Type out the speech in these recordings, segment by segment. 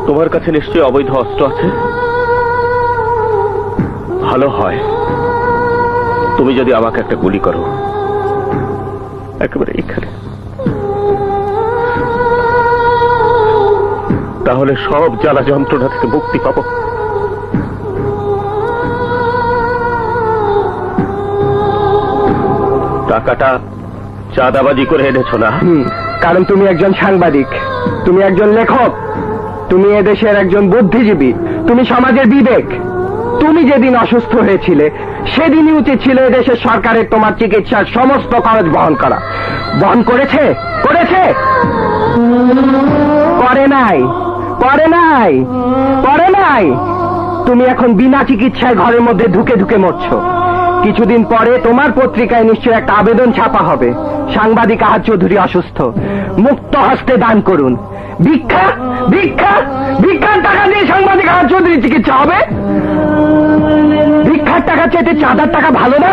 তোমার কাছে নিশ্চয়ই অবৈধ অস্ত্র আছে। ভালো হয় তুমি যদি আমাকে একটা গুলি করো, একেবারে এখানে, তাহলে সব জ্বালা যন্ত্রণা থেকে মুক্তি পাবো। টাকাটা চাঁদাবাজি করে এনেছো না? কারণ তুমি একজন সাংবাদিক, তুমি একজন লেখক, তুমি এদেশের একজন বুদ্ধিজীবী, তুমি সমাজের বিবেক। তুমি যেদিন অসুস্থ হয়েছিলে সেদিনই উচিত ছিল এদেশের সরকারের তোমার চিকিৎসার সমস্ত খরচ বহন করা। বহন করেছে? করেছে? করে নাই, করে নাই, করে নাই। তুমি এখন বিনা চিকিৎসায় ঘরের মধ্যে ঢুকে ঢুকে মরছো। কিছুদিন পরে তোমার পত্রিকায় নিশ্চয়ই একটা আবেদন ছাপা হবে, সাংবাদিক আহাদ চৌধুরী অসুস্থ, মুক্ত হস্তে দান করুন। ভিক্ষা, ভিক্ষা, ভিক্ষার টাকা দিয়ে সাংবাদিক আহাদ চৌধুরী চিকিৎসা হবে? ভিক্ষার টাকা চাইতে চাঁদার টাকা ভালো না?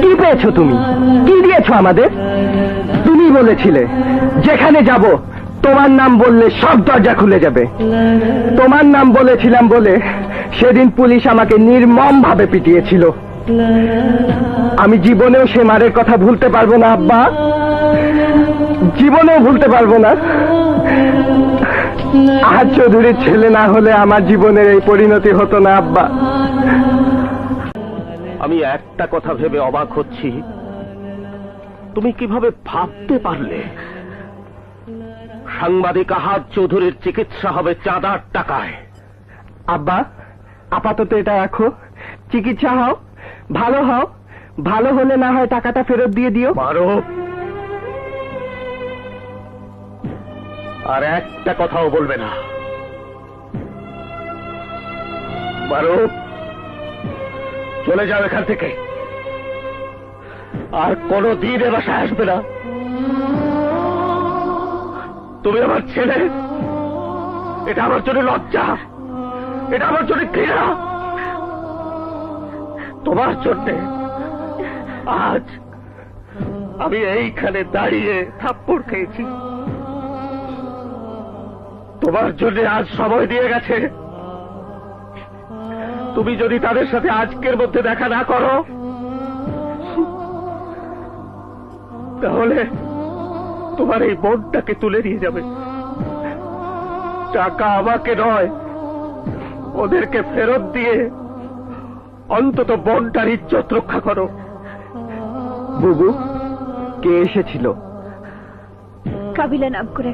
কি পেয়েছো তুমি? কি দিয়েছো আমাদের? তুমি বলেছিলে যেখানে যাব তোমার নাম বললে সব দরজা খুলে যাবে। তোমার নাম বলেছিলাম বলে সেদিন পুলিশ আমাকে নির্মম ভাবে পিটিয়েছিল। আমি জীবনেও সে মারের কথা ভুলতে পারবো না আব্বা, জীবনেও ভুলতে পারবো না। আহাদ চৌধুরীর ছেলে না হলে আমার জীবনের এই পরিণতি হতো না আব্বা। আমি একটা কথা ভেবে অবাক হচ্ছি, তুমি কিভাবে ভাবতে পারলে সাংবাদিক আহাদ চৌধুরীর চিকিৎসা হবে চাঁদার টাকায়? আব্বা, আপাতত এটা রাখো, চিকিৎসা হও, ভালো হও, ভালো হলে না হয় টাকাটা ফেরত দিয়ে দিও। মারুফ, আর একটা কথাও বলবে না। মারুফ, চলে যাও এখান থেকে, আর কোনদিন এ বাসায় আসবে না। তুমি আমার ছেলে, এটা আমার জন্য লজ্জা, এটা আমার জন্য ঘৃণা। তোমার জন্য আজ আমি এইখানে দাঁড়িয়ে থাপ্পড় খেয়েছি। তোমার জন্য আজ সময় দিয়ে গেছে। তুমি যদি তাদের সাথে আজকের মধ্যে দেখা না করো, তাহলে তোমার এই বোনটাকে তুলে নিয়ে যাবে। টাকা আমাকে নয়, ওদেরকে ফেরত দিয়ে অন্তত বোনটার ইজ্জত রক্ষা করো। বুবু, কে এসেছিল? কাবিলা নাম করে